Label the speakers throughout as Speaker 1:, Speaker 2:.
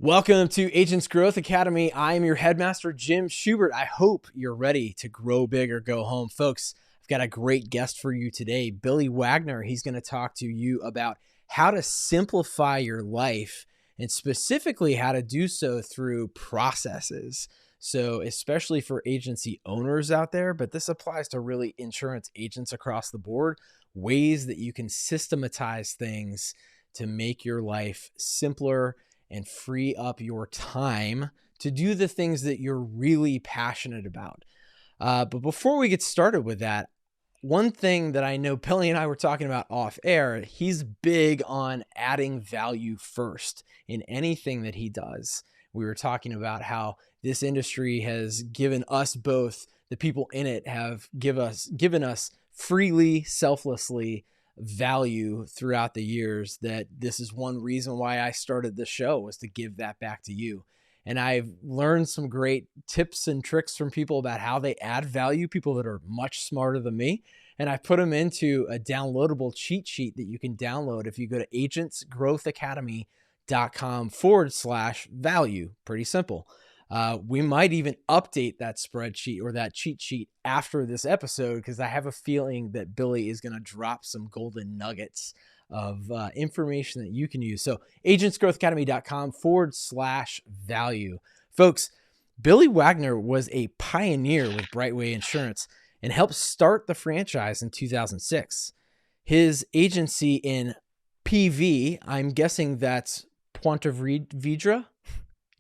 Speaker 1: Welcome to Agents Growth Academy. I am your headmaster, Jim Schubert. I hope you're ready to grow big or go home. Folks, I've got a great guest for you today, Billy Wagner. He's going to talk to you about how to simplify your life and specifically how to do so through processes. So, especially for agency owners out there, but this applies to really insurance agents across the board, ways that you can systematize things to make your life simpler and free up your time to do the things that you're really passionate about. But before we get started with that, one thing that I know Billy and I were talking about off air, he's big on adding value first in anything that he does. We were talking about how this industry has given us both, the people in it have given us freely, selflessly value throughout the years, that this is one reason why I started the show, was to give that back to you. And I've learned some great tips and tricks from people about how they add value, people that are much smarter than me. And I put them into a downloadable cheat sheet that you can download if you go to agentsgrowthacademy.com/value. Pretty simple. We might even update that spreadsheet or that cheat sheet after this episode, because I have a feeling that Billy is going to drop some golden nuggets of information that you can use. So agentsgrowthacademy.com/value. Folks, Billy Wagner was a pioneer with Brightway Insurance and helped start the franchise in 2006. His agency in PV, I'm guessing that's Ponte Vedra.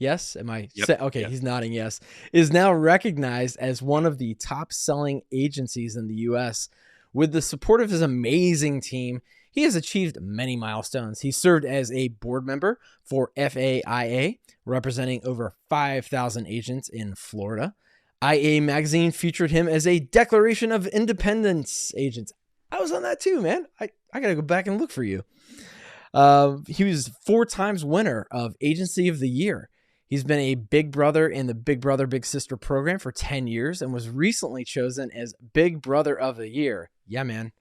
Speaker 1: Yes? Am I?
Speaker 2: Yep.
Speaker 1: Okay,
Speaker 2: Yep.
Speaker 1: he's nodding yes. Is now recognized as one of the top selling agencies in the US. With the support of his amazing team, he has achieved many milestones. He served as a board member for FAIA, representing over 5,000 agents in Florida. IA Magazine featured him as a Declaration of Independence agent. I was on that too, man. I got to go back and look for you. He was 4 times winner of Agency of the Year. He's been a big brother in the Big Brother, Big Sister program for 10 years and was recently chosen as Big Brother of the Year. Yeah, man.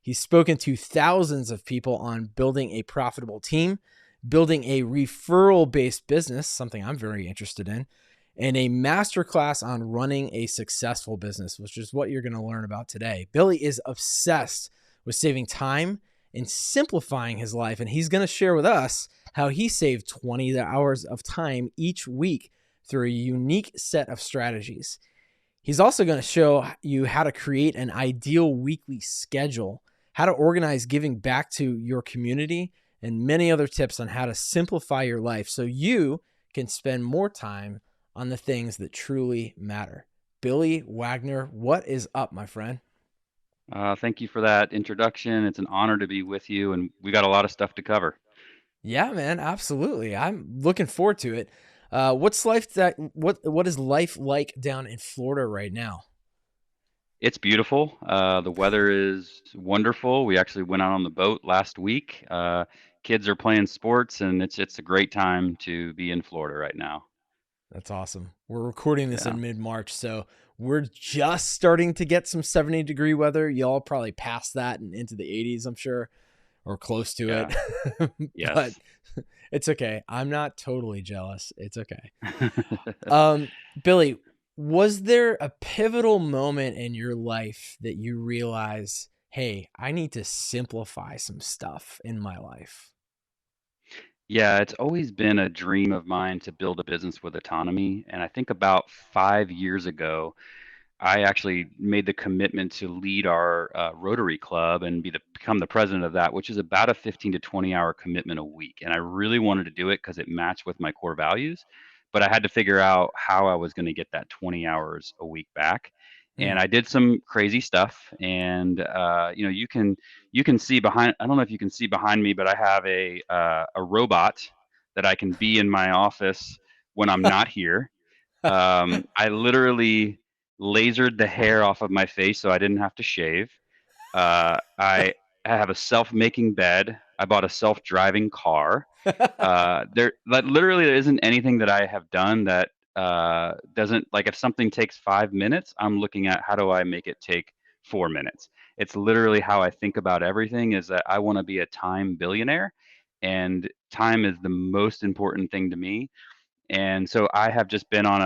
Speaker 1: He's spoken to thousands of people on building a profitable team, building a referral-based business, something I'm very interested in, and a masterclass on running a successful business, which is what you're going to learn about today. Billy is obsessed with saving time and simplifying his life, and he's going to share with us how he saved 20 hours of time each week through a unique set of strategies. He's also going to show you how to create an ideal weekly schedule, how to organize giving back to your community, and many other tips on how to simplify your life so you can spend more time on the things that truly matter. Billy Wagner, what is up, my friend?
Speaker 2: Thank you for that introduction. It's an honor to be with you, and we got a lot of stuff to cover.
Speaker 1: Yeah, man, absolutely. I'm looking forward to it. What is life like down in Florida right now?
Speaker 2: It's beautiful. The weather is wonderful. We actually went out on the boat last week. Kids are playing sports, and it's a great time to be in Florida right now.
Speaker 1: That's awesome. We're recording this
Speaker 2: Yeah.
Speaker 1: in mid-March, so we're just starting to get some 70-degree weather. Y'all probably passed that and into the 80s, I'm sure, or close to
Speaker 2: Yeah.
Speaker 1: it. But
Speaker 2: Yes.
Speaker 1: it's okay. I'm not totally jealous. It's okay. Um, Billy, was there a pivotal moment in your life that you realize, hey, I need to simplify some stuff in my life?
Speaker 2: Yeah, it's always been a dream of mine to build a business with autonomy. And I think about 5 years ago, I actually made the commitment to lead our Rotary Club and become the president of that, which is about a 15 to 20 hour commitment a week. And I really wanted to do it because it matched with my core values, but I had to figure out how I was going to get that 20 hours a week back.
Speaker 1: Hmm.
Speaker 2: And I did some crazy stuff. And you can see behind. I don't know if you can see behind me, but I have a robot that I can be in my office when I'm not here. I literally lasered the hair off of my face so I didn't have to shave. I have a self-making bed. I bought a self-driving car. There isn't anything that I have done that doesn't, like, if something takes 5 minutes, I'm looking at how do I make it take 4 minutes. It's literally how I think about everything, is that I want to be a time billionaire, and time is the most important thing to me. And so I have just been on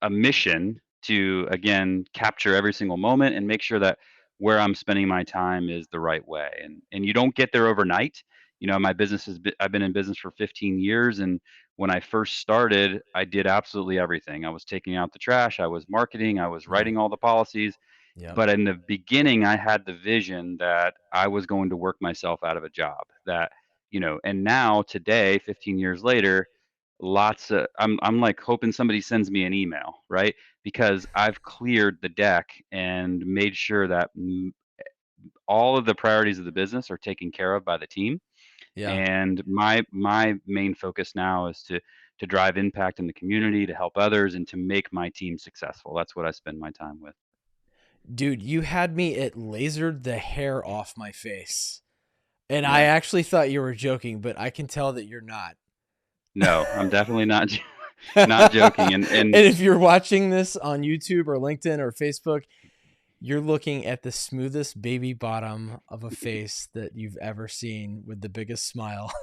Speaker 2: a mission to, again, capture every single moment and make sure that where I'm spending my time is the right way. And you don't get there overnight. My business I've been in business for 15 years, and when I first started, I did absolutely everything. I was taking out the trash, I was marketing, I was
Speaker 1: Mm,
Speaker 2: writing all the policies.
Speaker 1: yep.
Speaker 2: But in the beginning, I had the vision that I was going to work myself out of a job. And now today, 15 years later, I'm like hoping somebody sends me an email, right? Because I've cleared the deck and made sure that all of the priorities of the business are taken care of by the team.
Speaker 1: Yeah.
Speaker 2: And my main focus now is to drive impact in the community, to help others, and to make my team successful. That's what I spend my time with.
Speaker 1: Dude, you had me it lasered the hair off my face. And I
Speaker 2: Yeah.
Speaker 1: actually thought you were joking, but I can tell that you're not.
Speaker 2: No, I'm definitely not not joking.
Speaker 1: And
Speaker 2: And
Speaker 1: if you're watching this on YouTube or LinkedIn or Facebook, you're looking at the smoothest baby bottom of a face that you've ever seen with the biggest smile.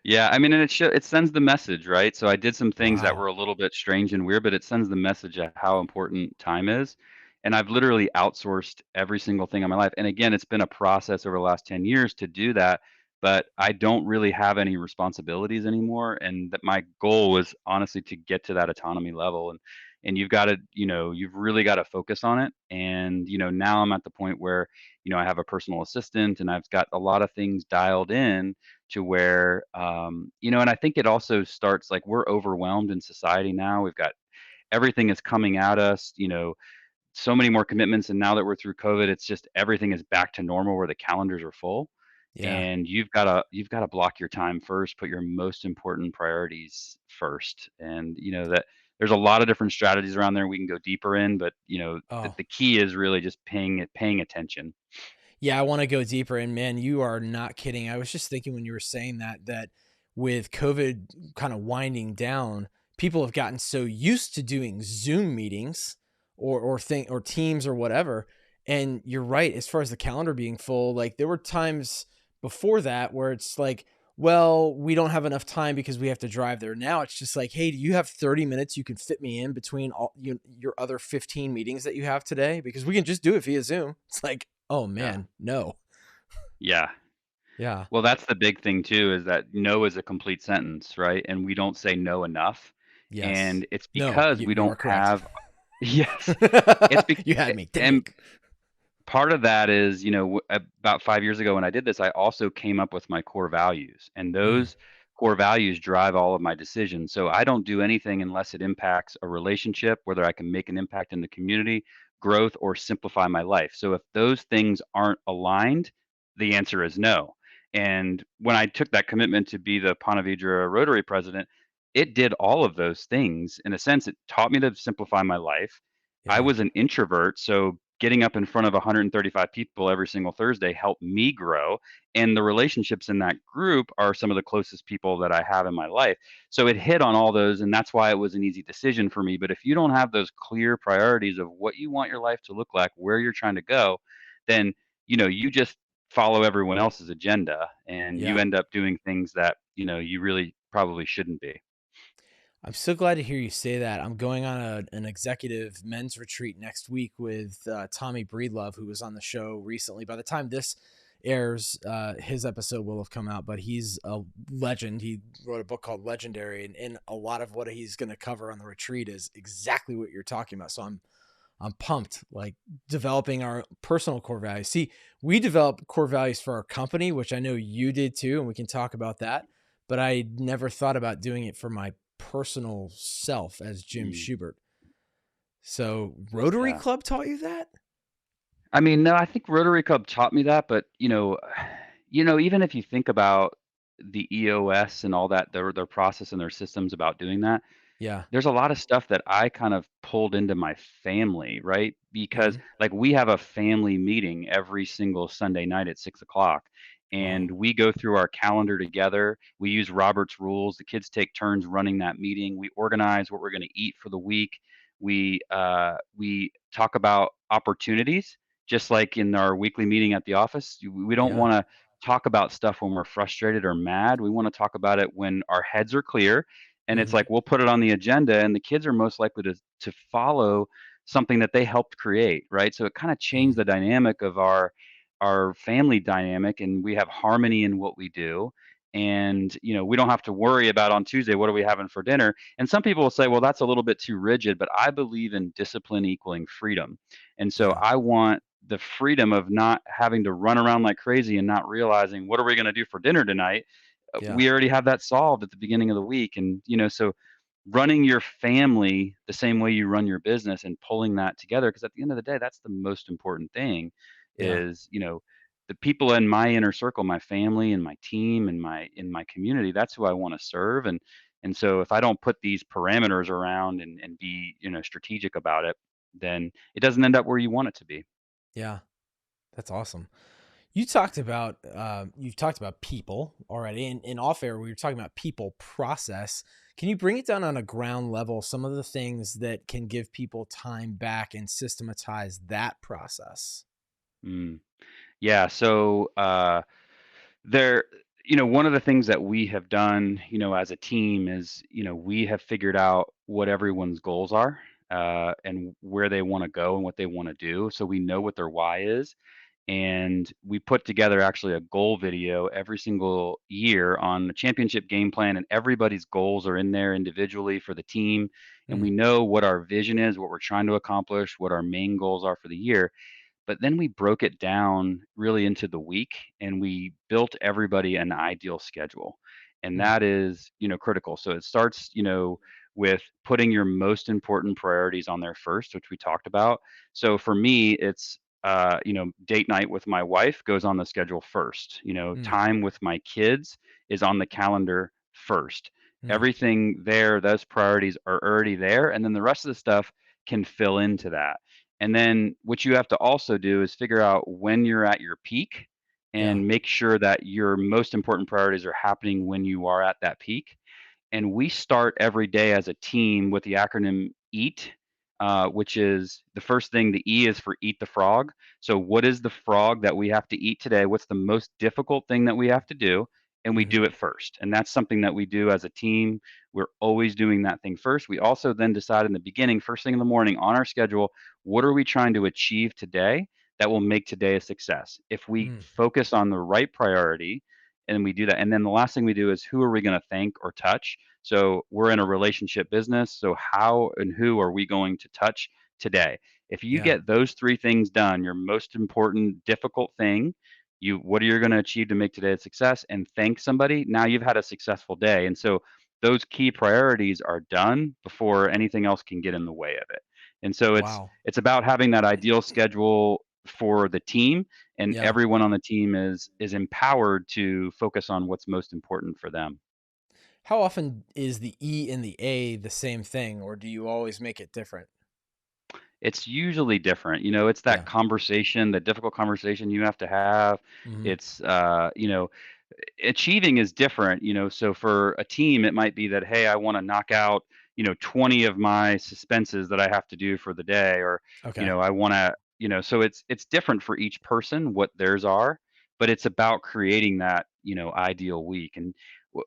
Speaker 2: Yeah, I mean, and it sends the message, right? So I did some things that
Speaker 1: Wow.
Speaker 2: were a little bit strange and weird, but it sends the message of how important time is. And I've literally outsourced every single thing in my life. And again, it's been a process over the last 10 years to do that, but I don't really have any responsibilities anymore. And that my goal was honestly to get to that autonomy level. And you've really got to focus on it. And now I'm at the point where, I have a personal assistant and I've got a lot of things dialed in to where and I think it also starts, like, we're overwhelmed in society now. We've got everything is coming at us, so many more commitments, and now that we're through COVID, it's just everything is back to normal where the calendars are full.
Speaker 1: Yeah.
Speaker 2: And you've got to block your time first, put your most important priorities first. And that there's a lot of different strategies around there we can go deeper in, but the,
Speaker 1: Oh,
Speaker 2: the key is really just paying attention.
Speaker 1: yeah, I want to go deeper. And man, you are not kidding. I was just thinking when you were saying that with COVID kind of winding down, people have gotten so used to doing Zoom meetings or Teams or whatever. And you're right, as far as the calendar being full, like there were times before that where it's like, well, we don't have enough time because we have to drive there. Now it's just like, hey, do you have 30 minutes you can fit me in between your other 15 meetings that you have today? Because we can just do it via Zoom. It's like, oh
Speaker 2: Yeah.
Speaker 1: man, no.
Speaker 2: Yeah.
Speaker 1: Yeah.
Speaker 2: Well, that's the big thing too, is that no is a complete sentence, right? And we don't say no enough.
Speaker 1: Yes.
Speaker 2: And it's
Speaker 1: No,
Speaker 2: because
Speaker 1: you,
Speaker 2: we
Speaker 1: you are
Speaker 2: don't
Speaker 1: correct.
Speaker 2: have yes. It's be
Speaker 1: You had me. Dang
Speaker 2: and
Speaker 1: it.
Speaker 2: part of that is, about 5 years ago when I did this, I also came up with my core values, and
Speaker 1: Mm,
Speaker 2: those core values drive all of my decisions. So I don't do anything unless it impacts a relationship, whether I can make an impact in the community, growth, or simplify my life. So if those things aren't aligned, the answer is no. And when I took that commitment to be the Ponte Vedra Rotary president, it did all of those things. In a sense, it taught me to simplify my life. I
Speaker 1: yeah.
Speaker 2: was an introvert, so getting up in front of 135 people every single Thursday helped me grow. And the relationships in that group are some of the closest people that I have in my life. So it hit on all those. And that's why it was an easy decision for me. But if you don't have those clear priorities of what you want your life to look like, where you're trying to go, then, you just follow everyone else's agenda and you
Speaker 1: Yeah.
Speaker 2: end up doing things that, you really probably shouldn't be.
Speaker 1: I'm so glad to hear you say that. I'm going on an executive men's retreat next week with Tommy Breedlove, who was on the show recently. By the time this airs, his episode will have come out, but he's a legend. He wrote a book called Legendary, and a lot of what he's going to cover on the retreat is exactly what you're talking about. So I'm pumped, like developing our personal core values. See, we develop core values for our company, which I know you did too, and we can talk about that. But I never thought about doing it for my personal self as Jim
Speaker 2: Mm,
Speaker 1: Schubert. So Rotary
Speaker 2: yeah.
Speaker 1: Club taught you that?
Speaker 2: I mean, no, I think Rotary Club taught me that, but even if you think about the EOS and all that, their process and their systems about doing that,
Speaker 1: Yeah.
Speaker 2: there's a lot of stuff that I kind of pulled into my family, right? Because
Speaker 1: Hmm.
Speaker 2: like we have a family meeting every single Sunday night at 6 o'clock,
Speaker 1: Wow.
Speaker 2: and we go through our calendar together. We use Robert's rules. The kids take turns running that meeting. We organize what we're going to eat for the week. We talk about opportunities, just like in our weekly meeting at the office. We don't
Speaker 1: Yeah.
Speaker 2: want to talk about stuff when we're frustrated or mad. We want to talk about it when our heads are clear. And it's
Speaker 1: Hmm.
Speaker 2: like we'll put it on the agenda, and the kids are most likely to follow something that they helped create, right? So it kind of changed the dynamic of our family dynamic, and we have harmony in what we do. And we don't have to worry about on Tuesday what are we having for dinner. And some people will say, well, that's a little bit too rigid, but I believe in discipline equaling freedom. And so
Speaker 1: Yeah.
Speaker 2: I want the freedom of not having to run around like crazy and not realizing what are we going to do for dinner tonight.
Speaker 1: Yeah.
Speaker 2: We already have that solved at the beginning of the week. And so running your family the same way you run your business and pulling that together, because at the end of the day, that's the most important thing.
Speaker 1: Yeah.
Speaker 2: Is the people in my inner circle, my family and my team and my community, that's who I want to serve. And so if I don't put these parameters around and be strategic about it, then it doesn't end up where you want it to be.
Speaker 1: Yeah. That's awesome. You've talked about people already, and in off air we were talking about people process. Can you bring it down on a ground level? Some of the things that can give people time back and systematize that process.
Speaker 2: Mm. Yeah. So there, one of the things that we have done, as a team is, we have figured out what everyone's goals are, and where they want to go and what they want to do. So we know what their why is. And we put together actually a goal video every single year on the championship game plan, and everybody's goals are in there individually for the team. And
Speaker 1: Mm,
Speaker 2: we know what our vision is, what we're trying to accomplish, what our main goals are for the year. But then we broke it down really into the week, and we built everybody an ideal schedule. And
Speaker 1: mm,
Speaker 2: that is, critical. So it starts, with putting your most important priorities on there first, which we talked about. So for me, it's date night with my wife goes on the schedule first.
Speaker 1: mm,
Speaker 2: Time with my kids is on the calendar first.
Speaker 1: mm.
Speaker 2: Everything there, those priorities are already there. And then the rest of the stuff can fill into that. And then what you have to also do is figure out when you're at your peak
Speaker 1: Yeah.
Speaker 2: and make sure that your most important priorities are happening when you are at that peak. And we start every day as a team with the acronym EAT, which is the first thing. The E is for eat the frog. So, what is the frog that we have to eat today? What's the most difficult thing that we have to do? And we
Speaker 1: Hmm.
Speaker 2: do it first. And that's something that we do as a team. We're always doing that thing first. We also then decide in the beginning, first thing in the morning on our schedule, what are we trying to achieve today that will make today a success? If we
Speaker 1: Mm.
Speaker 2: focus on the right priority, and we do that. And then the last thing we do is, who are we going to thank or touch? So we're in a relationship business. So how and who are we going to touch today? If you
Speaker 1: Yeah.
Speaker 2: get those three things done, your most important, difficult thing, what are you going to achieve to make today a success, and thank somebody, now you've had a successful day. And so those key priorities are done before anything else can get in the way of it. And so it's
Speaker 1: Wow.
Speaker 2: it's about having that ideal schedule for the team, and
Speaker 1: Yeah.
Speaker 2: everyone on the team is empowered to focus on what's most important for them.
Speaker 1: How often is the E and the A the same thing, or do you always make it different?
Speaker 2: It's usually different. It's that
Speaker 1: Yeah.
Speaker 2: conversation, that difficult conversation you have to have.
Speaker 1: Hmm.
Speaker 2: It's, achieving is different. So for a team, it might be that, hey, I want to knock out, 20 of my suspenses that I have to do for the day, or,
Speaker 1: Okay.
Speaker 2: I want to, so it's different for each person what theirs are, but it's about creating that, ideal week. And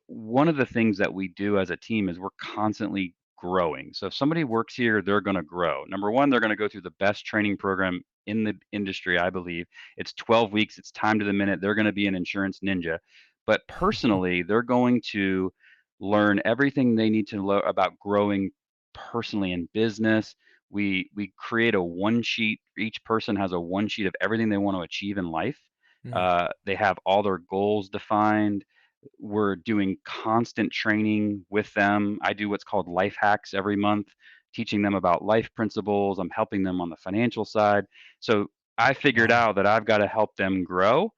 Speaker 2: one of the things that we do as a team is we're constantly growing. So if somebody works here, they're going to grow. Number one, they're going to go through the best training program in the industry, I believe. It's 12 weeks, it's time to the minute. They're going to be an insurance ninja. But personally, they're going to learn everything they need to know about growing personally in business. We create a one sheet. Each person has a one sheet of everything they want to achieve in life.
Speaker 1: Mm,
Speaker 2: They have all their goals defined. We're doing constant training with them. I do what's called life hacks every month, teaching them about life principles. I'm helping them on the financial side. So I figured
Speaker 1: wow.
Speaker 2: out that I've got to help them grow.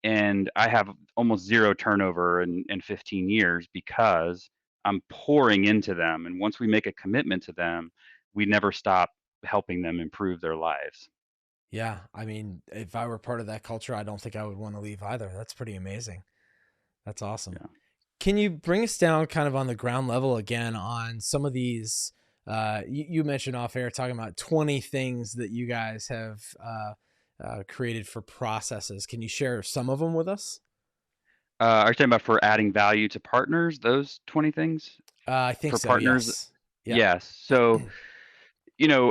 Speaker 2: And I have almost zero turnover in 15 years because I'm pouring into them. And once we make a commitment to them, we never stop helping them improve their lives.
Speaker 1: Yeah. I mean, if I were part of that culture, I don't think I would want to leave either. That's pretty amazing. That's awesome.
Speaker 2: Yeah.
Speaker 1: Can you bring us down kind of on the ground level again on some of these? You mentioned off air talking about 20 things that you guys have created for processes. Can you share some of them with us?
Speaker 2: Are you talking about for adding value to partners, those 20 things?
Speaker 1: I think
Speaker 2: For
Speaker 1: so.
Speaker 2: partners?
Speaker 1: Yes. Yeah.
Speaker 2: Yes. So,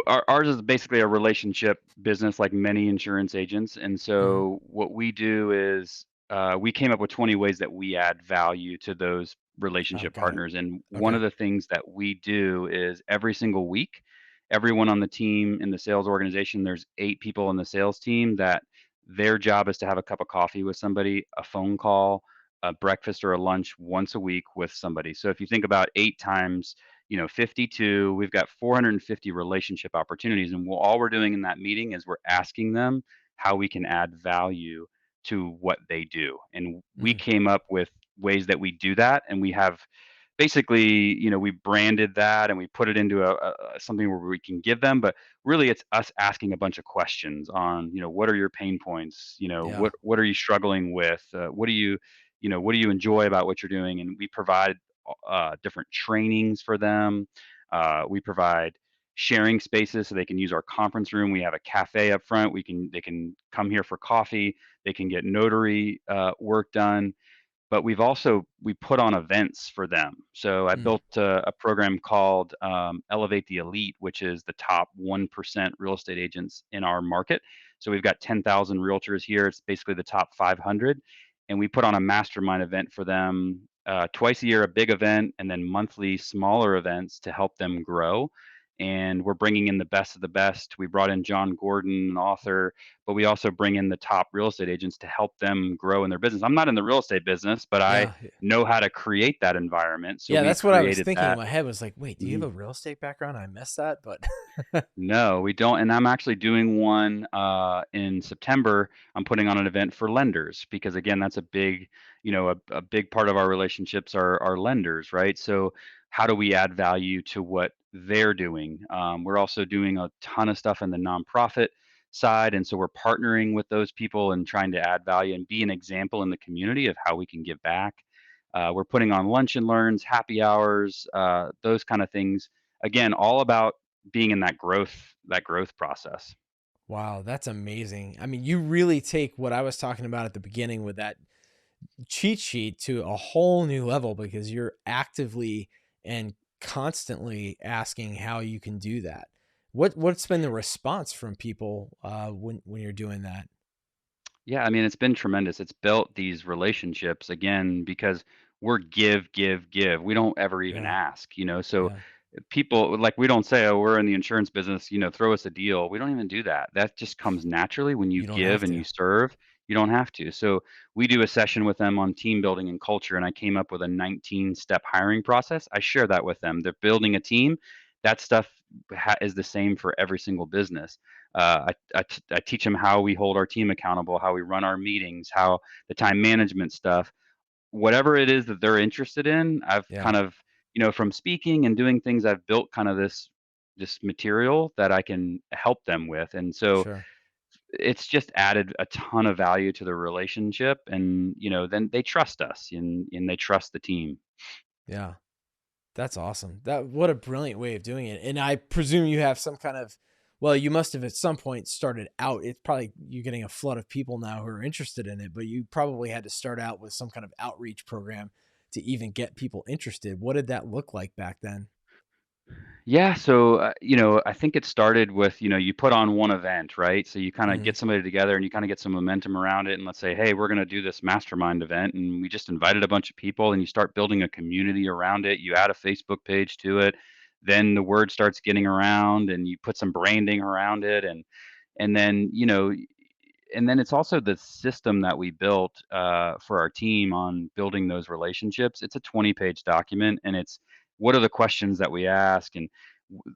Speaker 2: ours is basically a relationship business like many insurance agents. And
Speaker 1: Mhm.
Speaker 2: so what we do is we came up with 20 ways that we add value to those
Speaker 1: Oh,
Speaker 2: relationship
Speaker 1: got it.
Speaker 2: partners. And one of
Speaker 1: Okay.
Speaker 2: the things that we do is every single week, everyone on the team in the sales organization, there's 8 people in the sales team that their job is to have a cup of coffee with somebody, a phone call, a breakfast or a lunch once a week with somebody. So if you think about 8 times 52, we've got 450 relationship opportunities. And all we're doing in that meeting is we're asking them how we can add value to what they do. And we
Speaker 1: Mm.
Speaker 2: came up with ways that we do that. And we have basically, we branded that and we put it into something where we can give them. But really, it's us asking a bunch of questions on, what are your pain points?
Speaker 1: Yeah.
Speaker 2: What are you struggling with? What do you enjoy about what you're doing? And we provide different trainings for them. We provide sharing spaces so they can use our conference room. We have a cafe up front. They can come here for coffee. They can get notary work done, but we put on events for them. So I
Speaker 1: Mm.
Speaker 2: built a program called Elevate the Elite, which is the top 1% real estate agents in our market. So we've got 10,000 realtors here. It's basically the top 500, and we put on a mastermind event for them twice a year, a big event, and then monthly smaller events to help them grow. And we're bringing in the best of the best. We brought in John Gordon, an author, but we also bring in the top real estate agents to help them grow in their business. I'm not in the real estate business, but I
Speaker 1: Yeah.
Speaker 2: know how to create that environment. So
Speaker 1: Yeah.
Speaker 2: we
Speaker 1: That's what I was
Speaker 2: created
Speaker 1: thinking in
Speaker 2: that.
Speaker 1: my head was like, wait, do you have
Speaker 2: Mhm.
Speaker 1: a real estate background? I missed that, but
Speaker 2: No, we don't. And I'm actually doing one in September. I'm putting on an event for lenders because again, that's a big, a big part of our relationships are lenders, right? So how do we add value to what they're doing? We're also doing a ton of stuff in the nonprofit side. And so we're partnering with those people and trying to add value and be an example in the community of how we can give back. We're putting on lunch and learns, happy hours, those kind of things. Again, all about being in that growth process.
Speaker 1: wow, that's amazing. I mean, you really take what I was talking about at the beginning with that cheat sheet to a whole new level because you're actively and constantly asking how you can do that. What's been the response from people when you're doing that?
Speaker 2: Yeah, I mean, it's been tremendous. It's built these relationships again because we're give, give, give. We don't ever even
Speaker 1: Yeah,
Speaker 2: ask, So
Speaker 1: yeah.
Speaker 2: people like we don't say, "Oh, we're in the insurance business, throw us a deal." We don't even do that. That just comes naturally when you
Speaker 1: You don't
Speaker 2: give
Speaker 1: have
Speaker 2: and you
Speaker 1: to.
Speaker 2: serve. You don't have to. So we do a session with them on team building and culture, and I came up with a 19-step hiring process. I share that with them. They're building a team. That stuff is the same for every single business. I teach them how we hold our team accountable, how we run our meetings, how the time management stuff, whatever it is that they're interested in. I've
Speaker 1: Yeah,
Speaker 2: kind of, from speaking and doing things, I've built kind of this material that I can help them with, and so
Speaker 1: sure.
Speaker 2: it's just added a ton of value to the relationship, and then they trust us and they trust the team.
Speaker 1: Yeah. That's awesome. That what a brilliant way of doing it. And I presume you have some kind of well, you must have at some point started out. It's probably you're getting a flood of people now who are interested in it, but you probably had to start out with some kind of outreach program to even get people interested. What did that look like back then?
Speaker 2: Yeah, so I think it started with you put on one event, right? So you kind of
Speaker 1: Hmm.
Speaker 2: get somebody together and you kind of get some momentum around it, and let's say, hey, we're going to do this mastermind event, and we just invited a bunch of people, and you start building a community around it. You add a Facebook page to it, then the word starts getting around, and you put some branding around it, and then and then it's also the system that we built for our team on building those relationships. It's a 20-page document, and it's what are the questions that we ask, and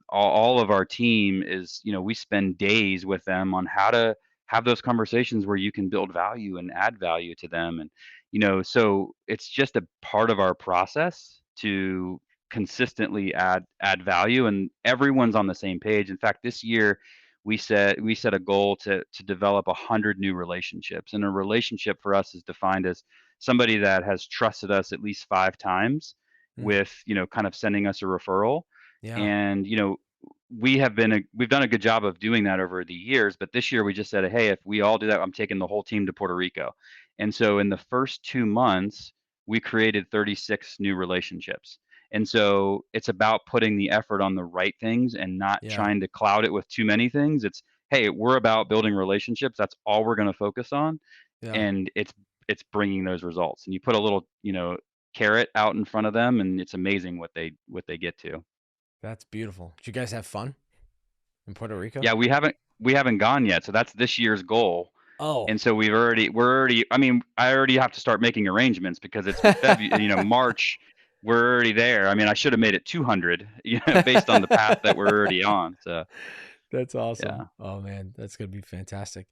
Speaker 2: all of our team is, we spend days with them on how to have those conversations where you can build value and add value to them, and so it's just a part of our process to consistently add value, and everyone's on the same page. In fact, this year we set a goal to develop 100 new relationships, and a relationship for us is defined as somebody that has trusted us at least 5 times
Speaker 1: Mm,
Speaker 2: with kind of sending us a referral.
Speaker 1: yeah.
Speaker 2: And we've done a good job of doing that over the years, but this year we just said, "Hey, if we all do that, I'm taking the whole team to Puerto Rico." And so in the first 2 months, we created 36 new relationships. And so it's about putting the effort on the right things and not
Speaker 1: Yeah.
Speaker 2: trying to cloud it with too many things. It's, "Hey, we're about building relationships. That's all we're gonna focus on."
Speaker 1: Yeah.
Speaker 2: And it's bringing those results. And you put a little, carrot out in front of them, and it's amazing what they get to.
Speaker 1: That's beautiful. Did you guys have fun in Puerto Rico?
Speaker 2: Yeah, we haven't gone yet, so that's this year's goal.
Speaker 1: Oh.
Speaker 2: And so we're already I mean, I already have to start making arrangements because it's March, we're already there. I mean, I should have made it 200, based on the path that we're already on. So,
Speaker 1: That's
Speaker 2: yeah.
Speaker 1: awesome. Oh man, that's gonna be fantastic.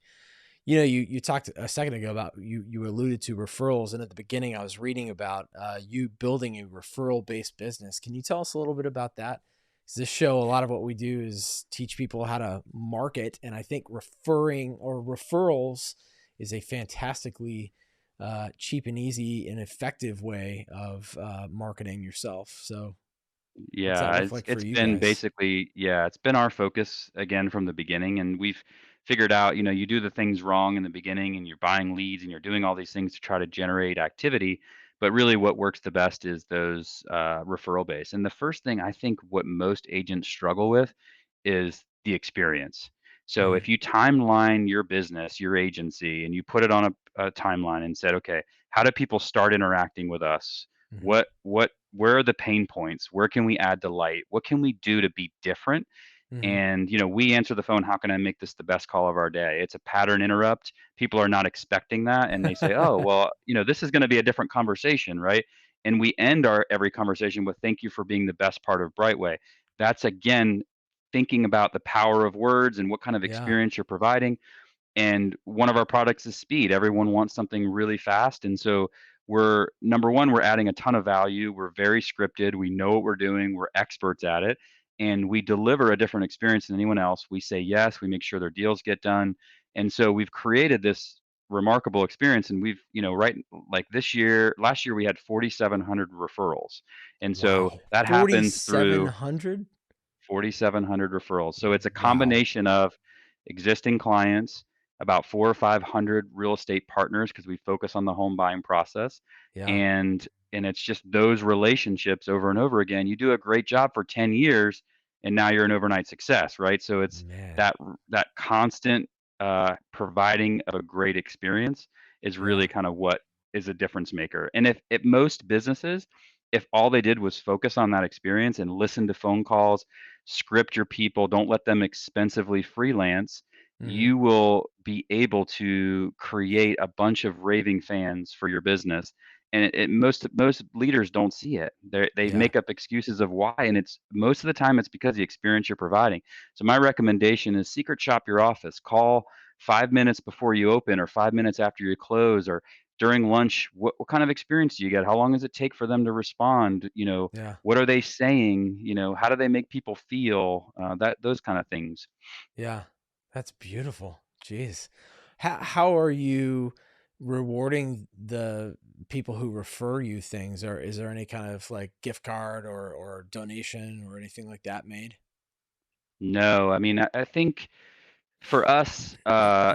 Speaker 1: You talked a second ago about you alluded to referrals, and at the beginning, I was reading about you building a referral based business. Can you tell us a little bit about that? 'Cause this show, a lot of what we do is teach people how to market, and I think referring or referrals is a fantastically cheap and easy and effective way of marketing yourself. So, what's that
Speaker 2: Yeah,
Speaker 1: look
Speaker 2: it's
Speaker 1: like for
Speaker 2: it's
Speaker 1: you
Speaker 2: been
Speaker 1: guys?
Speaker 2: basically yeah, it's been our focus again from the beginning, and we've figured out, you do the things wrong in the beginning, and you're buying leads, and you're doing all these things to try to generate activity, but really what works the best is those referral base. And the first thing I think what most agents struggle with is the experience. So
Speaker 1: Hmm.
Speaker 2: if you timeline your business, your agency, and you put it on a timeline and said, okay, how do people start interacting with us?
Speaker 1: Hmm.
Speaker 2: Where are the pain points? Where can we add delight? What can we do to be different?
Speaker 1: Hmm.
Speaker 2: And we answer the phone, how can I make this the best call of our day? It's a pattern interrupt. People are not expecting that, and they say, oh well, this is going to be a different conversation, right? And we end our every conversation with, thank you for being the best part of Brightway. That's again thinking about the power of words and what kind of
Speaker 1: Yeah.
Speaker 2: experience you're providing. And one of our products is speed. Everyone wants something really fast, and so we're number one, we're adding a ton of value. We're very scripted. We know what we're doing. We're experts at it, and we deliver a different experience than anyone else. We say yes. We make sure their deals get done, and so we've created this remarkable experience. And we've, right, like last year we had 4,700 referrals, and so
Speaker 1: Wow.
Speaker 2: that happens through
Speaker 1: 4,700?
Speaker 2: 4,700 referrals. So it's a
Speaker 1: Wow.
Speaker 2: combination of existing clients, about 4 or 500 real estate partners because we focus on the home buying process,
Speaker 1: Yeah.
Speaker 2: and it's just those relationships over and over again. You do a great job for 10 years, and now you're an overnight success, right? So it's
Speaker 1: Man.
Speaker 2: that constant providing of a great experience is really
Speaker 1: Yeah.
Speaker 2: kind of what is a difference maker. And if most businesses, if all they did was focus on that experience and listen to phone calls, script your people, don't let them expensively freelance,
Speaker 1: Mhm.
Speaker 2: you will be able to create a bunch of raving fans for your business. And most leaders don't see it. They
Speaker 1: Yeah.
Speaker 2: make up excuses of why, and it's most of the time it's because the experience you're providing. So my recommendation is secret shop your office. Call 5 minutes before you open, or 5 minutes after you close, or during lunch. What kind of experience do you get? How long does it take for them to respond?
Speaker 1: Yeah.
Speaker 2: What are they saying? How do they make people feel? Those kind of things.
Speaker 1: Yeah. That's beautiful. Jeez. How are you rewarding the people who refer you things? Or is there any kind of like gift card or donation or anything like that made?
Speaker 2: No, I mean, I think for us,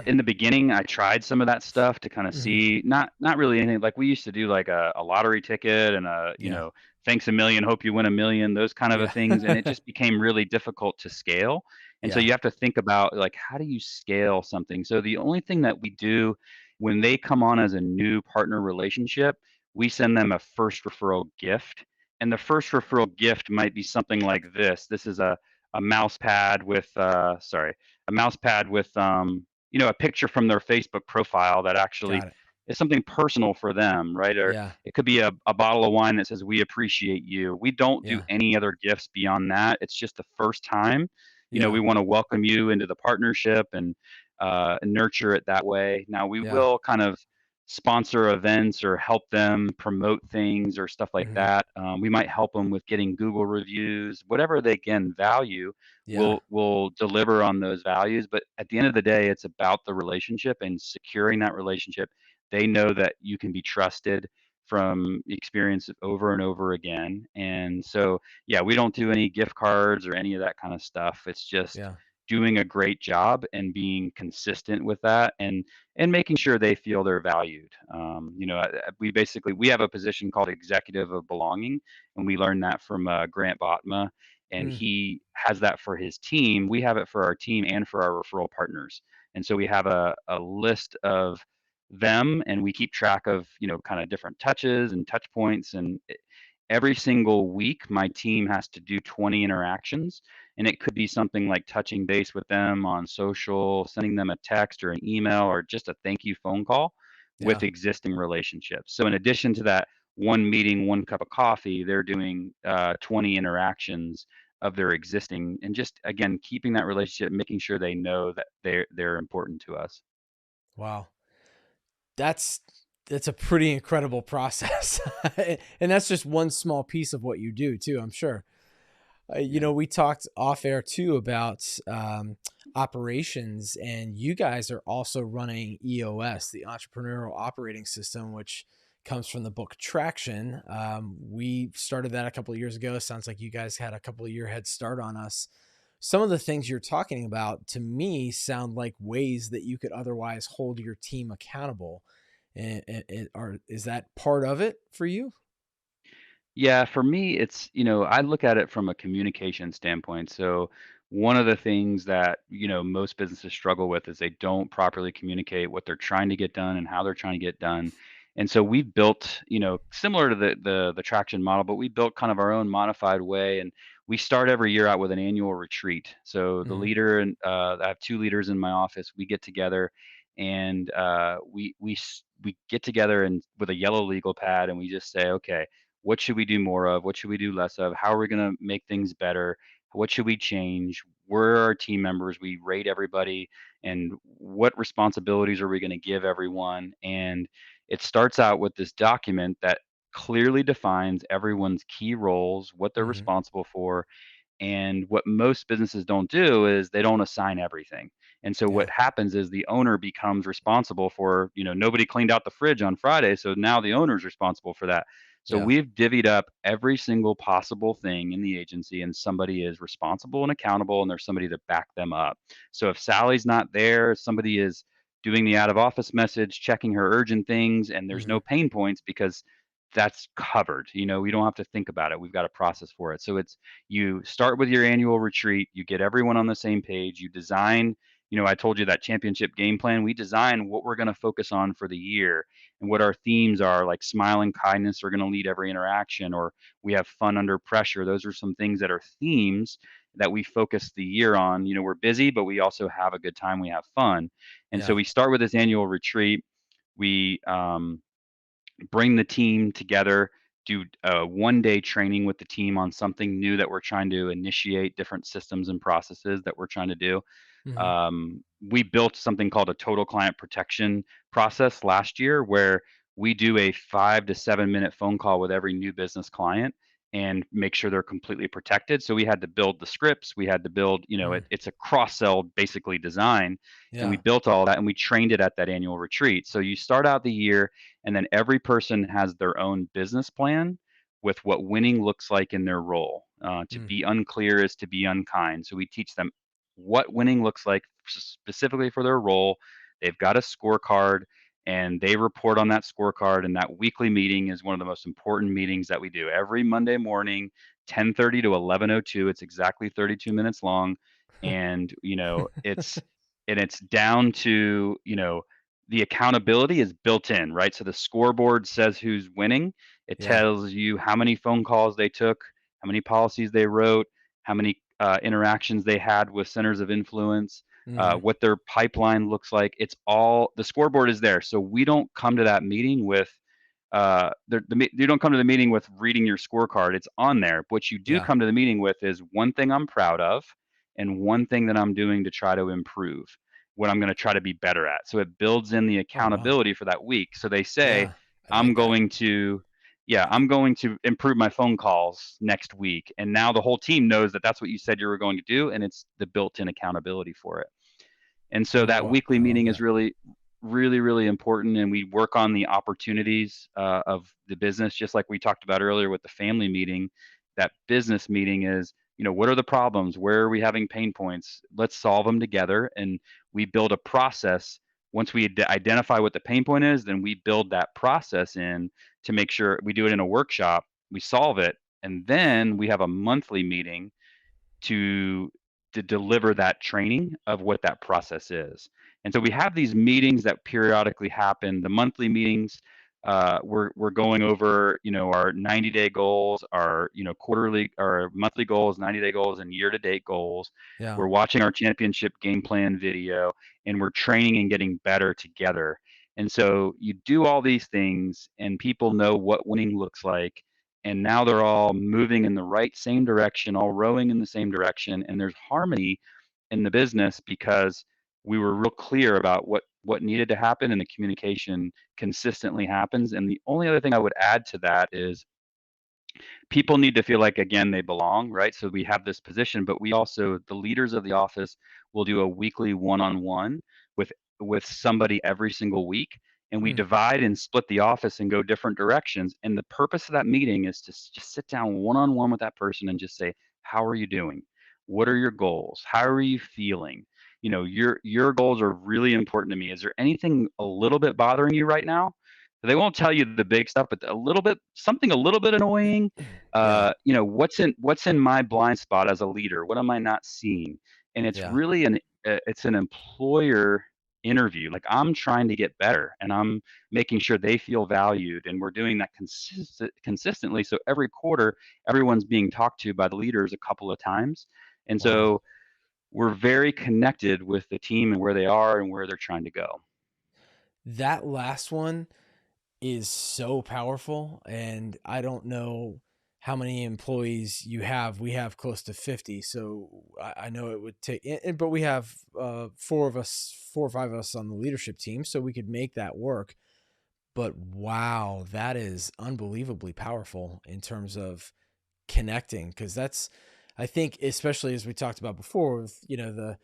Speaker 2: in the beginning, I tried some of that stuff to kind of
Speaker 1: Mhm.
Speaker 2: see, not really anything. Like we used to do like a lottery ticket and
Speaker 1: Yeah.
Speaker 2: thanks a million, hope you win a million, those kind of a
Speaker 1: Yeah.
Speaker 2: things, and it just became really difficult to scale. And so
Speaker 1: Yeah.
Speaker 2: you have to think about, like, how do you scale something? So the only thing that we do when they come on as a new partner relationship, we send them a first referral gift. And the first referral gift might be something like this. This is a mouse pad with a mouse pad with a picture from their Facebook profile that actually
Speaker 1: Got it.
Speaker 2: is something personal for them, right? Or
Speaker 1: Yeah.
Speaker 2: it could be a bottle of wine that says, we appreciate you. We don't do
Speaker 1: Yeah.
Speaker 2: any other gifts beyond that. It's just the first time.
Speaker 1: Yeah.
Speaker 2: We want to welcome you into the partnership and nurture it that way. Now we
Speaker 1: Yeah.
Speaker 2: will kind of sponsor events or help them promote things or stuff like
Speaker 1: Mhm.
Speaker 2: that. We might help them with getting Google reviews, whatever they can value.
Speaker 1: Yeah.
Speaker 2: We'll deliver on those values. But at the end of the day, it's about the relationship and securing that relationship. They know that you can be trusted from experience over and over again. And so, yeah, we don't do any gift cards or any of that kind of stuff. It's just
Speaker 1: Yeah.
Speaker 2: doing a great job and being consistent with that, and making sure they feel they're valued. We have a position called executive of belonging, and we learned that from Grant Botma, and
Speaker 1: Mm,
Speaker 2: he has that for his team. We have it for our team and for our referral partners. And so we have a list of them, and we keep track of, kind of different touches and touch points. And every single week, my team has to do 20 interactions. And it could be something like touching base with them on social, sending them a text or an email, or just a thank you phone call
Speaker 1: yeah.
Speaker 2: with existing relationships. So in addition to that one meeting, one cup of coffee, they're doing 20 interactions of their existing, and just again keeping that relationship, making sure they know that they're important to us.
Speaker 1: Wow. That's that's a pretty incredible process. And that's just one small piece of what you do too, I'm sure.
Speaker 2: Yeah.
Speaker 1: We talked off air too about operations, and you guys are also running EOS, the Entrepreneurial Operating System, which comes from the book Traction. We started that a couple of years ago. Sounds like you guys had a couple of year head start on us. Some of the things you're talking about to me sound like ways that you could otherwise hold your team accountable. Is that part of it for you?
Speaker 2: Yeah, for me, I look at it from a communication standpoint. So, one of the things that, most businesses struggle with is they don't properly communicate what they're trying to get done and how they're trying to get done. And so we've built, similar to the traction model, but we built kind of our own modified way. And we start every year out with an annual retreat. So the
Speaker 1: Hmm.
Speaker 2: leader and I have two leaders in my office. We get together, and we get together and with a yellow legal pad, and we just say, okay, what should we do more of? What should we do less of? How are we going to make things better? What should we change? Where are our team members? We rate everybody, and what responsibilities are we going to give everyone? And it starts out with this document that clearly defines everyone's key roles, what they're
Speaker 1: Hmm.
Speaker 2: responsible for, and what most businesses don't do is they don't assign everything. And so
Speaker 1: Yeah.
Speaker 2: what happens is the owner becomes responsible for, nobody cleaned out the fridge on Friday, so now the owner's responsible for that. So
Speaker 1: Yeah.
Speaker 2: we've divvied up every single possible thing in the agency, and somebody is responsible and accountable, and there's somebody to back them up. So if Sally's not there, somebody is doing the out of office message, checking her urgent things, and there's
Speaker 1: Hmm.
Speaker 2: no pain points because that's covered. We don't have to think about it. We've got a process for it. So you start with your annual retreat, you get everyone on the same page, you design, I told you that championship game plan. We design what we're going to focus on for the year and what our themes are, like smile and kindness are going to lead every interaction, or we have fun under pressure. Those are some things that are themes that we focus the year on. We're busy, but we also have a good time. We have fun. And so
Speaker 1: Yeah.
Speaker 2: we start with this annual retreat. We bring the team together, do a 1-day training with the team on something new that we're trying to initiate, different systems and processes that we're trying to do.
Speaker 1: Hmm.
Speaker 2: We built something called a total client protection process last year, where we do a 5 to 7 minute phone call with every new business client and make sure they're completely protected. So we had to build the scripts. We had to build,
Speaker 1: Mm.
Speaker 2: it's a cross sell basically design. And we
Speaker 1: Yeah.
Speaker 2: built all that, and we trained it at that annual retreat. So you start out the year, and then every person has their own business plan with what winning looks like in their role. To
Speaker 1: Mm.
Speaker 2: be unclear is to be unkind. So we teach them what winning looks like specifically for their role. They've got a scorecard, and they report on that scorecard. And that weekly meeting is one of the most important meetings that we do every Monday morning, 10:30 to 11:02. It's exactly 32 minutes long, and it's down to the accountability is built in, right? So the scoreboard says who's winning. It
Speaker 1: Yeah.
Speaker 2: tells you how many phone calls they took, how many policies they wrote, how many interactions they had with centers of influence,
Speaker 1: Hmm.
Speaker 2: what their pipeline looks like. It's all the scoreboard is there. So we don't come to that meeting with you don't come to the meeting with reading your scorecard. It's on there. What you do
Speaker 1: Yeah.
Speaker 2: come to the meeting with is one thing I'm proud of, and one thing that I'm doing to try to improve, what I'm going to try to be better at. So it builds in the
Speaker 1: Oh, wow.
Speaker 2: accountability for that week. So they say,
Speaker 1: Yeah. I
Speaker 2: I'm
Speaker 1: like that.
Speaker 2: going to, yeah, I'm going to improve my phone calls next week. And now the whole team knows that that's what you said you were going to do. And it's the built in accountability for it. And so that
Speaker 1: Oh,
Speaker 2: weekly
Speaker 1: I love
Speaker 2: meeting is
Speaker 1: that.
Speaker 2: really, really, really important, and we work on the opportunities of the business, just like we talked about earlier with the family meeting. That business meeting is, what are the problems? Where are we having pain points? Let's solve them together, and we build a process. Once we identify what the pain point is, then we build that process in to make sure we do it in a workshop. We solve it, and then we have a monthly meeting to deliver that training of what that process is. And so we have these meetings that periodically happen. The monthly meetings, we're going over, our 90-day goals, our, quarterly or monthly goals, 90-day goals, and year-to-date goals.
Speaker 1: Yeah.
Speaker 2: We're watching our championship game plan video, and we're training and getting better together. And so you do all these things, and people know what winning looks like, and now they're all moving in the right same direction, all rowing in the same direction, and there's harmony in the business because we were real clear about what needed to happen, and the communication consistently happens. And the only other thing I would add to that is people need to feel like, again, they belong, right? So we have this position, but we also, the leaders of the office will do a weekly one-on-one with somebody every single week, and we
Speaker 1: Hmm.
Speaker 2: divide and split the office and go different directions. And the purpose of that meeting is to just sit down one-on-one with that person and just say, how are you doing? What are your goals? How are you feeling? Your goals are really important to me. Is there anything a little bit bothering you right now? They won't tell you the big stuff, but a little bit, something a little bit annoying.
Speaker 1: Yeah.
Speaker 2: What's in my blind spot as a leader? What am I not seeing? And it's
Speaker 1: Yeah.
Speaker 2: really an employer interview. Like, I'm trying to get better, and I'm making sure they feel valued, and we're doing that consistently. So every quarter, everyone's being talked to by the leaders a couple of times, and
Speaker 1: Wow.
Speaker 2: so we're very connected with the team and where they are and where they're trying to go.
Speaker 1: That last one is so powerful, and I don't know how many employees you have. We have close to 50, so I know it would take, but we have four or five of us on the leadership team, so we could make that work. But wow, that is unbelievably powerful in terms of connecting, because that's, I think, especially as we talked about before, with the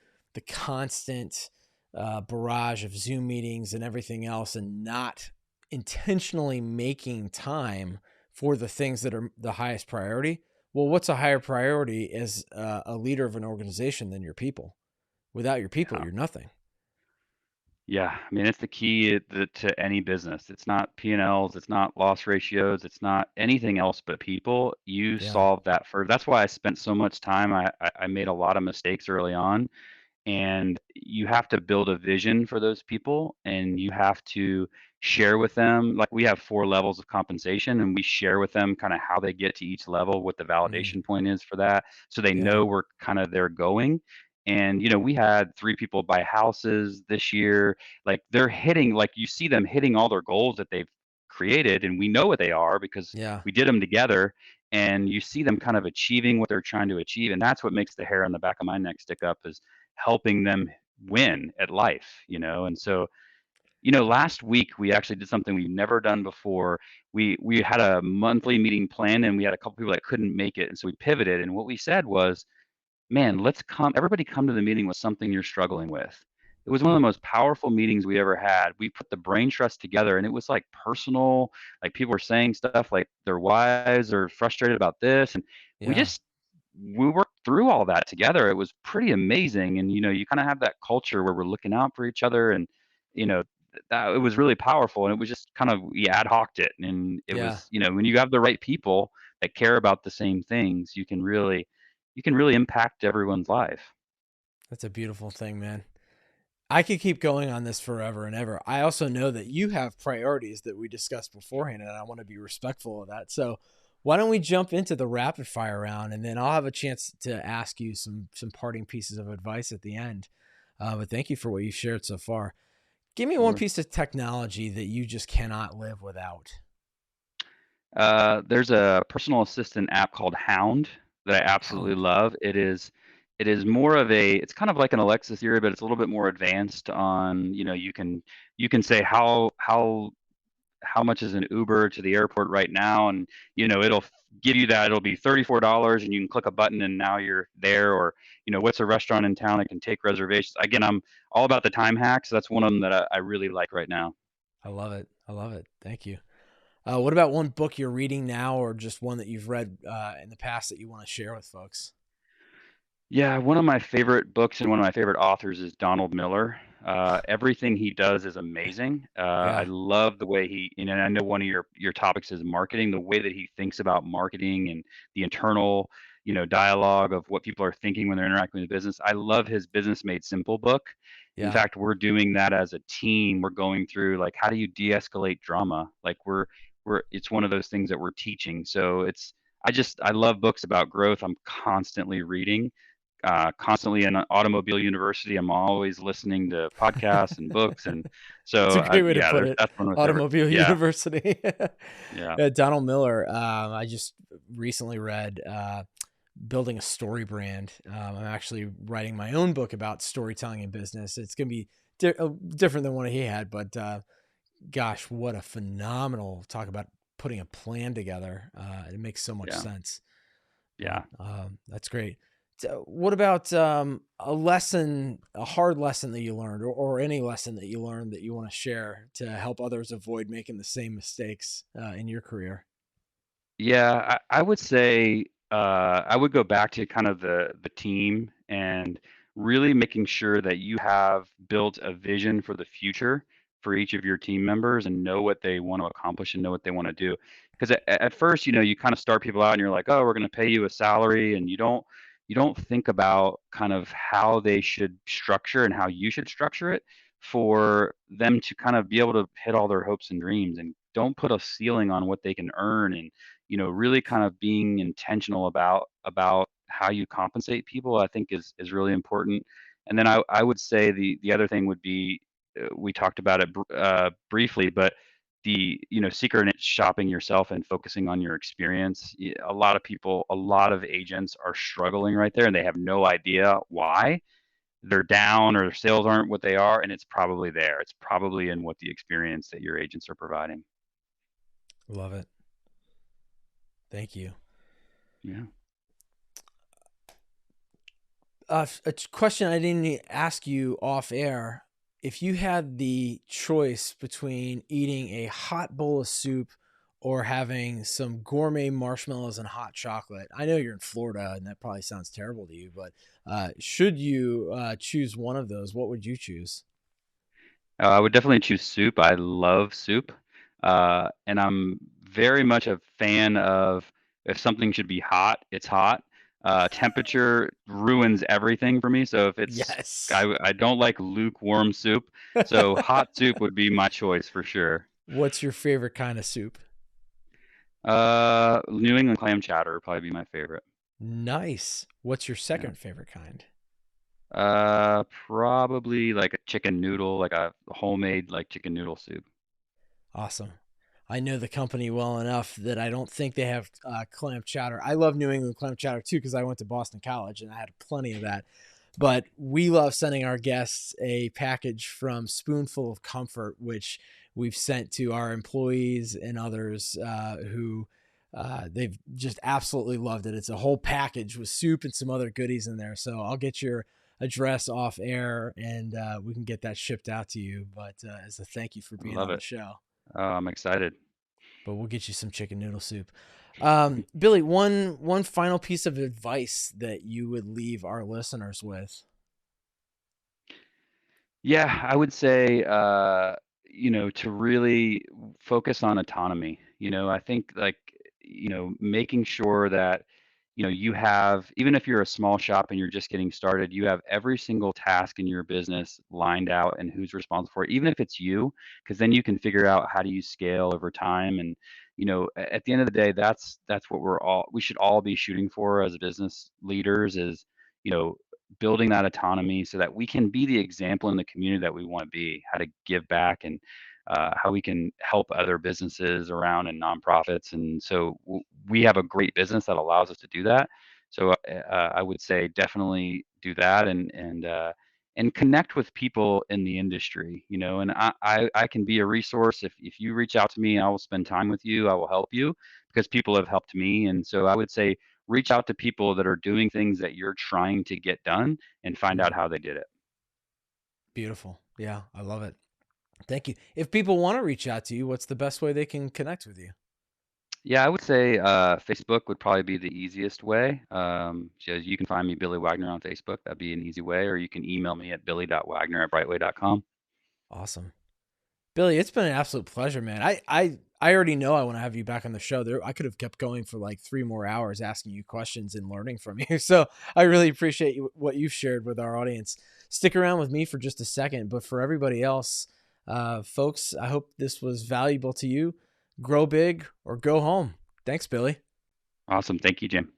Speaker 1: constant barrage of Zoom meetings and everything else, and not intentionally making time for the things that are the highest priority. Well, what's a higher priority as a leader of an organization than your people? Without your people,
Speaker 2: Yeah.
Speaker 1: you're nothing.
Speaker 2: Yeah, I mean, it's the key to any business. It's not P&Ls, it's not loss ratios, it's not anything else but people. You
Speaker 1: Yeah.
Speaker 2: solve that for. That's why I spent so much time. I made a lot of mistakes early on, and you have to build a vision for those people, and you have to share with them. Like, we have 4 levels of compensation, and we share with them kind of how they get to each level, what the
Speaker 1: Mm,
Speaker 2: validation point is for that, so they
Speaker 1: yeah.
Speaker 2: know we're kind of there going. And we had 3 people buy houses this year. Like, they're hitting, like, you see them hitting all their goals that they've created, and we know what they are because
Speaker 1: Yeah.
Speaker 2: we did them together. And you see them kind of achieving what they're trying to achieve, and that's what makes the hair on the back of my neck stick up, is helping them win at life. And so, last week we actually did something we've never done before. We had a monthly meeting planned, and we had a couple people that couldn't make it, and so we pivoted. And what we said was, man, everybody come to the meeting with something you're struggling with. It was one of
Speaker 1: Hmm.
Speaker 2: the most powerful meetings we ever had. We put the brain trust together, and it was like personal. Like, people were saying stuff like their wives are frustrated about this, and we
Speaker 1: Yeah.
Speaker 2: just we worked through all that together. It was pretty amazing. And you kind of have that culture where we're looking out for each other, and you know that it was really powerful. And it was just kind of, we ad hoc'd it, and it
Speaker 1: Yeah.
Speaker 2: was, when you have the right people that care about the same things, you can really impact everyone's life.
Speaker 1: That's a beautiful thing, man. I could keep going on this forever and ever. I also know that you have priorities that we discussed beforehand, and I want to be respectful of that. So, why don't we jump into the rapid fire round, and then I'll have a chance to ask you some parting pieces of advice at the end. But thank you for what you've shared so far. Give me one
Speaker 2: Sure.
Speaker 1: piece of technology that you just cannot live without.
Speaker 2: There's a personal assistant app called Hound that I absolutely
Speaker 1: Hound.
Speaker 2: love. It is more of it's kind of like an Alexa Siri, but it's a little bit more advanced on, you can say, how how much is an Uber to the airport right now, and it'll give you that. It'll be $34, and you can click a button, and now you're there. Or what's a restaurant in town that can take reservations? Again, I'm all about the time hacks. That's one of them that I really like right now.
Speaker 1: I love it. I love it. Thank you. What about one book you're reading now, or just one that you've read in the past that you want to share with folks?
Speaker 2: Yeah, one of my favorite books and one of my favorite authors is Donald Miller. Everything he does is amazing. I
Speaker 1: Yeah.
Speaker 2: love the way and I know one of your topics is marketing, the way that he thinks about marketing and the internal, dialogue of what people are thinking when they're interacting with the business. I love his Business Made Simple book. In
Speaker 1: Yeah.
Speaker 2: fact, we're doing that as a team. We're going through like, how do you de-escalate drama? Like it's one of those things that we're teaching. So I love books about growth. I'm constantly reading, constantly in automobile university. I'm always listening to podcasts and books, and
Speaker 1: It's
Speaker 2: so
Speaker 1: a great way to
Speaker 2: yeah,
Speaker 1: put it.
Speaker 2: that's one of my favorite.
Speaker 1: Automobile
Speaker 2: Yeah,
Speaker 1: University.
Speaker 2: yeah,
Speaker 1: Donald Miller. I just recently read Building a Story Brand. I'm actually writing my own book about storytelling in business. It's going to be different than what he had, but gosh, what a phenomenal talk about putting a plan together. It makes so much
Speaker 2: yeah,
Speaker 1: sense. But
Speaker 2: yeah.
Speaker 1: that's great. So what about a hard lesson that you learned, or any lesson that you learned that you want to share to help others avoid making the same mistakes in your career?
Speaker 2: Yeah, I would say I would go back to kind of the team and really making sure that you have built a vision for the future for each of your team members and know what they want to accomplish and know what they want to do. Because at first, you kind of start people out and you're like, oh, we're going to pay you a salary, and you don't think about kind of how they should structure and how you should structure it for them to kind of be able to hit all their hopes and dreams, and don't put a ceiling on what they can earn, and really kind of being intentional about how you compensate people, I think is really important. And then I would say the other thing would be, we talked about it briefly, but the secret in shopping yourself and focusing on your experience. A lot of people, a lot of agents are struggling right there, and they have no idea why they're down or their sales aren't what they are, and it's probably there. It's probably in what the experience that your agents are providing.
Speaker 1: Love it. Thank you.
Speaker 2: Yeah.
Speaker 1: A question I didn't ask you off air. If you had the choice between eating a hot bowl of soup or having some gourmet marshmallows and hot chocolate, I know you're in Florida and that probably sounds terrible to you, but should you choose one of those, what would you choose?
Speaker 2: I would definitely choose soup. I love soup. And I'm very much a fan of, if something should be hot, it's hot. Temperature ruins everything for me. So if it's,
Speaker 1: Yes.
Speaker 2: I don't like lukewarm soup. So hot soup would be my choice for sure.
Speaker 1: What's your favorite kind of soup?
Speaker 2: New England clam chowder would probably be my favorite.
Speaker 1: Nice. What's your
Speaker 2: Yeah.
Speaker 1: second favorite kind?
Speaker 2: Probably like a chicken noodle, like a homemade like chicken noodle soup.
Speaker 1: Awesome. I know the company well enough that I don't think they have clam chowder. I love New England clam chowder too because I went to Boston College and I had plenty of that. But we love sending our guests a package from Spoonful of Comfort, which we've sent to our employees and others who they've just absolutely loved it. It's a whole package with soup and some other goodies in there. So I'll get your address off air and we can get that shipped out to you. But as a thank you for
Speaker 2: I
Speaker 1: being
Speaker 2: love
Speaker 1: on the
Speaker 2: it.
Speaker 1: show,
Speaker 2: Oh, I'm excited.
Speaker 1: but we'll get you some chicken noodle soup. Billy, one final piece of advice that you would leave our listeners with.
Speaker 2: Yeah, I would say, to really focus on autonomy. I think like, making sure that, you have, even if you're a small shop and you're just getting started, you have every single task in your business lined out and who's responsible for it, even if it's you, because then you can figure out how do you scale over time. And, at the end of the day, that's what we should all be shooting for as business leaders is, you know, building that autonomy so that we can be the example in the community that we want to be, how to give back, and how we can help other businesses around and nonprofits. And so we have a great business that allows us to do that. So I would say definitely do that, and and connect with people in the industry, and I can be a resource. If you reach out to me, I will spend time with you. I will help you because people have helped me. And so I would say reach out to people that are doing things that you're trying to get done and find out
Speaker 1: Mhm.
Speaker 2: how they did it.
Speaker 1: Beautiful. Yeah, I love it. Thank you. If people want to reach out to you, what's the best way they can connect with you?
Speaker 2: Yeah, I would say Facebook would probably be the easiest way. So you can find me Billy Wagner on Facebook. That'd be an easy way, or you can email me at billy.wagner@brightway.com.
Speaker 1: Awesome. Billy, it's been an absolute pleasure, man. I already know I want to have you back on the show. There, I could have kept going for like 3 more hours asking you questions and learning from you. So I really appreciate what you've shared with our audience. Stick around with me for just a second, but for everybody else, folks, I hope this was valuable to you. Grow big or go home. Thanks, Billy.
Speaker 2: Awesome. Thank you, Jim.